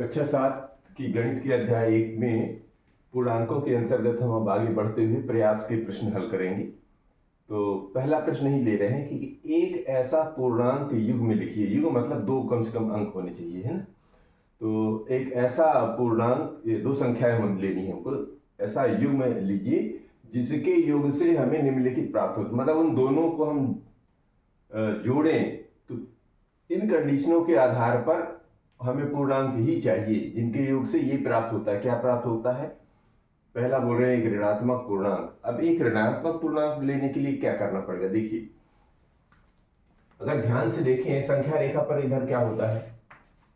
कक्षा 7 की गणित के अध्याय 1 में पूर्णांकों के अंतर्गत हम अब आगे बढ़ते हुए प्रयास के प्रश्न हल करेंगे। तो पहला प्रश्न ही ले रहे हैं कि एक ऐसा पूर्णांक युग्म लिखिए। युग्म मतलब दो कम से कम अंक होने चाहिए, है ना। तो एक ऐसा पूर्णांक, ये दो संख्याएं हम लेनी है हमको, ऐसा युग्म लीजिए जिसके योग से हमें निम्नलिखित प्राप्त हो। मतलब उन दोनों को हम जोड़ें तो इन कंडीशनों के आधार पर हमें पूर्णांक ही चाहिए जिनके योग से ये प्राप्त होता है। क्या प्राप्त होता है? पहला बोल रहे हैं एक ऋणात्मक पूर्णांक। अब एक ऋणात्मक पूर्णांक लेने के लिए क्या करना पड़ेगा? देखिए, अगर ध्यान से देखें संख्या रेखा पर इधर क्या होता है,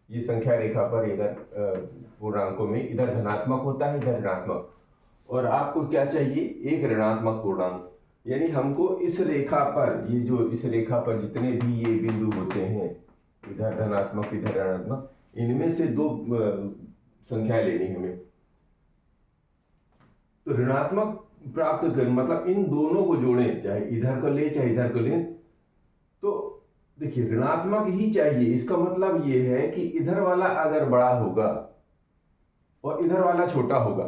ये संख्या रेखा पर इधर पूर्णांकों में इधर धनात्मक होता है, इधर ऋणात्मक। और आपको क्या चाहिए? एक ऋणात्मक पूर्णांक। यानी हमको इस रेखा पर, ये जो इस रेखा पर जितने भी ये बिंदु होते हैं, इधर धनात्मक इधर ऋणात्मक, इनमें से दो संख्या लेनी है हमें। तो ऋणात्मक प्राप्त कर मतलब इन दोनों को जोड़ें, चाहे इधर को ले चाहे इधर को लें। तो देखिए, ऋणात्मक ही चाहिए। इसका मतलब ये है कि इधर वाला अगर बड़ा होगा और इधर वाला छोटा होगा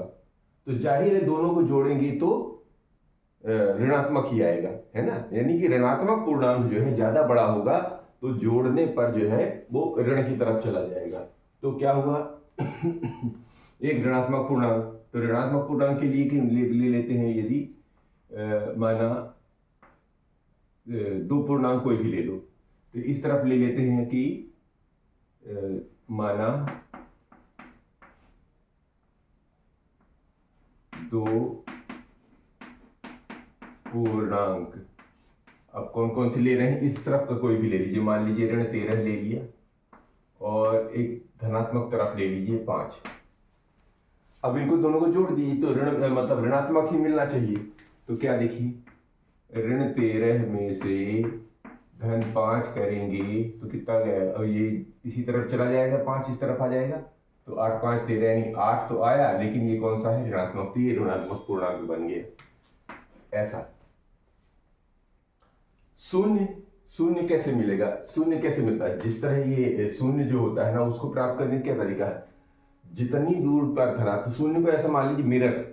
तो जाहिर है दोनों को जोड़ेंगे तो ऋणात्मक ही आएगा, है ना। यानी कि ऋणात्मक पूर्णांक जो है ज्यादा बड़ा होगा तो जोड़ने पर जो है वो ऋण की तरफ चला जाएगा। तो क्या हुआ? एक ऋणात्मक पूर्णांक, तो ऋणात्मक पूर्णांक के लिए ले लेते हैं, यदि माना दो पूर्णांक कोई भी ले लो, तो इस तरफ ले लेते हैं कि माना दो पूर्णांक। अब कौन कौन से ले रहे हैं? इस तरफ का कोई भी ले लीजिए, मान लीजिए ऋण 13 ले लिया और एक धनात्मक तरफ ले लीजिए 5। अब इनको दोनों को जोड़ दीजिए तो ऋण मतलब ऋणात्मक ही मिलना चाहिए। तो क्या देखिए, ऋण 13 में से धन 5 करेंगे तो कितना गया? और ये इसी तरफ चला जाएगा, 5 इस तरफ आ जाएगा, तो 8 5 13 यानी 8 तो आया, लेकिन ये कौन सा है? ऋणात्मक। तो ये ऋणात्मक पूर्णांक बन गया। ऐसा शून्य, शून्य कैसे मिलेगा? शून्य कैसे मिलता है? जिस तरह ये शून्य जो होता है ना, उसको प्राप्त करने का क्या तरीका है? जितनी दूर पर धनात्मक, शून्य को ऐसा मान लीजिए मिरर,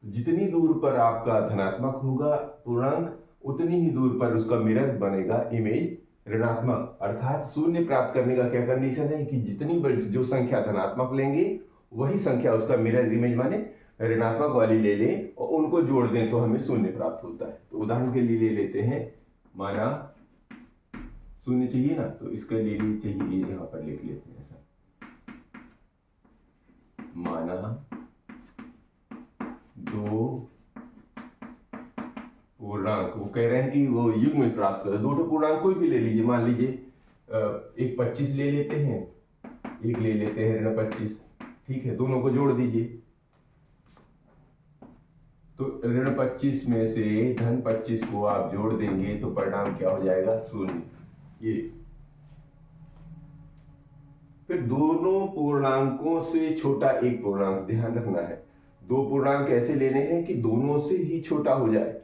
जितनी दूर पर आपका धनात्मक होगा पूर्णांक उतनी ही दूर पर उसका मिरर बनेगा इमेज ऋणात्मक। अर्थात शून्य प्राप्त करने का क्या कंडीशन है कि जितनी बड़ी जो संख्या धनात्मक लेंगे वही संख्या उसका मिरर इमेज माने ऋणात्मक वाली ले लें और उनको जोड़ दें तो हमें शून्य प्राप्त होता है। तो उदाहरण के लिए ले लेते हैं, माना शून्य चाहिए ना, तो इसके लिए चाहिए, यहां पर लिख लेते हैं ऐसा, माना दो पूर्णांक। वो कह रहे हैं कि वो युग्म में प्राप्त करो। दो पूर्णांक कोई भी ले लीजिए, मान लीजिए एक 25 ले लेते हैं, एक ले लेते हैं ऋण 25, ठीक है। दोनों को जोड़ दीजिए तो ऋण 25 में से धन 25 को आप जोड़ देंगे तो परिणाम क्या हो जाएगा? शून्य। ये फिर दोनों पूर्णांकों से छोटा एक पूर्णांक, ध्यान रखना है। दो पूर्णांक ऐसे लेने हैं कि दोनों से ही छोटा हो जाए।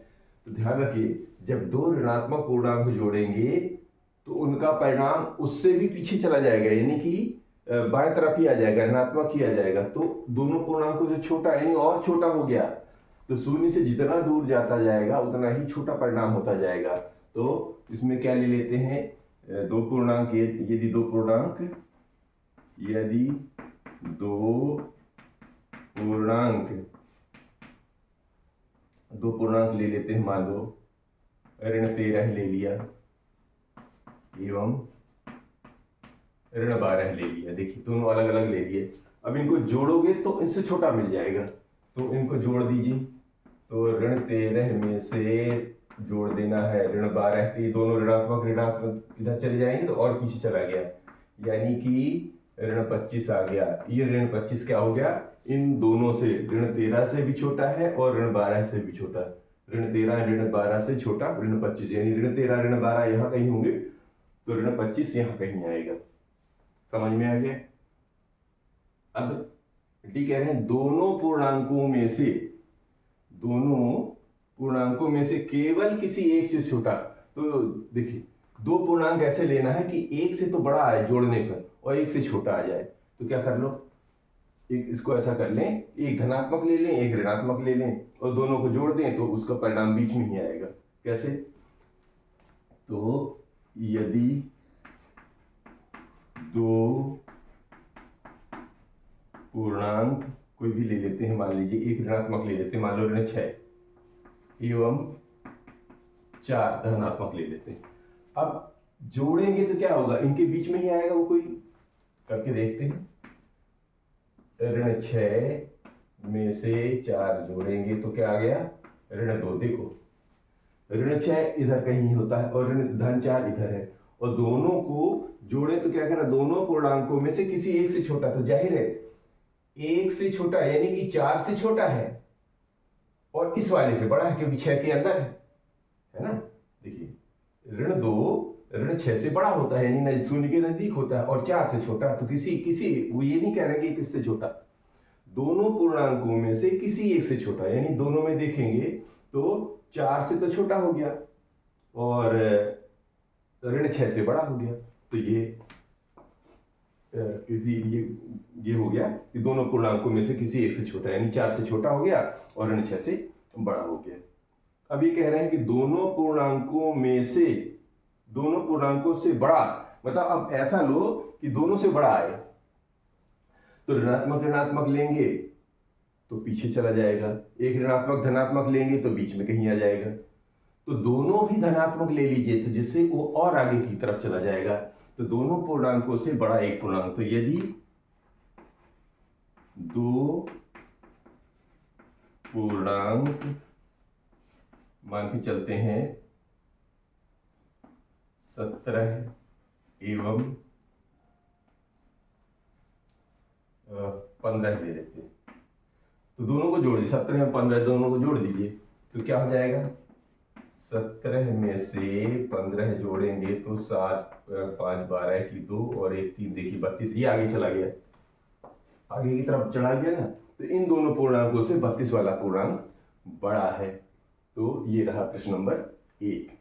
तो ध्यान रखिए, जब दो ऋणात्मक पूर्णांक जोड़ेंगे तो उनका परिणाम उससे भी पीछे चला जाएगा, यानी कि बाएं तरफ ही आ जाएगा, ऋणात्मक ही आ जाएगा। तो दोनों पूर्णांकों से छोटा यानी और छोटा हो गया, तो शून्य से जितना दूर जाता जाएगा उतना ही छोटा परिणाम होता जाएगा। तो इसमें क्या ले लेते हैं? दो पूर्णांक, यदि दो पूर्णांक ले लेते हैं, मान लो ऋण 13 ले लिया एवं ऋण 12 ले लिया। देखिए, दोनों अलग अलग ले लिए। अब इनको जोड़ोगे तो इनसे छोटा मिल जाएगा, तो इनको जोड़ दीजिए। तो ऋण 13 में से जोड़ देना है ऋण 12, ये दोनों ऋणात्मक ऋणात्मक इधर चले जाएंगे तो और पीछे चला गया, यानी कि ऋण 25 आ गया। ये ऋण 25 क्या हो गया? इन दोनों से, ऋण 13 से भी छोटा है और ऋण 12 से भी छोटा। ऋण 13 ऋण 12 से छोटा ऋण 25, यानी ऋण 13 ऋण 12 यहाँ कहीं होंगे तो ऋण 25 यहाँ कहीं आएगा। समझ में आ गया? अब डी कह रहे हैं दोनों पूर्णांकों में से केवल किसी एक से छोटा। तो देखिए, दो पूर्णांक ऐसे लेना है कि एक से तो बड़ा आए जोड़ने पर और एक से छोटा आ जाए। तो क्या कर लो, एक इसको ऐसा कर लें, एक धनात्मक ले लें, एक ऋणात्मक ले लें और दोनों को जोड़ दें तो उसका परिणाम बीच में ही आएगा। कैसे? तो यदि दो पूर्णांक कोई भी ले लेते हैं, मान लीजिए एक ऋणात्मक ले लेते हैं, मान लो ऋण 6 एवं 4 धनात्मक ले लेते हैं। अब जोड़ेंगे तो क्या होगा, इनके बीच में ही आएगा वो, कोई करके देखते हैं। ऋण 6 में से 4 जोड़ेंगे तो क्या आ गया, ऋण 2। देखो ऋण 6 इधर कहीं होता है और ऋण धन 4 इधर है, और दोनों को जोड़े तो क्या करना, दोनों पूर्णांकों में से किसी एक से छोटा, तो जाहिर है एक से छोटा यानी कि 4 से छोटा है और इस वाले से बड़ा है क्योंकि 6 के अंदर है ना। देखिए ऋण 2 ऋण 6 से बड़ा होता है यानी शून्य के नजदीक होता है, और 4 से छोटा, तो किसी वो ये नहीं कह रहे कि किससे छोटा, दोनों पूर्णांकों में से किसी एक से छोटा, यानी दोनों में देखेंगे तो 4 से तो छोटा हो गया और ऋण 6 से बड़ा हो गया। तो ये हो गया कि दोनों पूर्णांकों में से किसी एक से छोटा, यानी 4 से छोटा हो गया और ऋण 6 से बड़ा हो गया। अब ये कह रहे हैं कि दोनों पूर्णांकों से बड़ा, मतलब अब ऐसा लो कि दोनों से बड़ा आए, तो ऋणात्मक लेंगे तो पीछे चला जाएगा, एक ऋणात्मक धनात्मक लेंगे तो बीच में कहीं आ जाएगा। तो दोनों ही धनात्मक ले लीजिए तो जिससे वो और आगे की तरफ चला जाएगा। तो दोनों पूर्णांकों से बड़ा एक पूर्णांक, तो यदि दो पूर्णांक मान के चलते हैं 17 एवं 15 ले लेते हैं, तो दोनों को जोड़ दीजिए, 17 और 15 दोनों को जोड़ दीजिए तो क्या हो जाएगा, 17 में से 15 जोड़ेंगे तो 7 5 12 की 2 और 1 3, देखिए 32, ये आगे चला गया, आगे की तरफ चला गया ना। तो इन दोनों पूर्णांकों से 32 वाला पूर्णांक बड़ा है। तो ये रहा प्रश्न नंबर 1।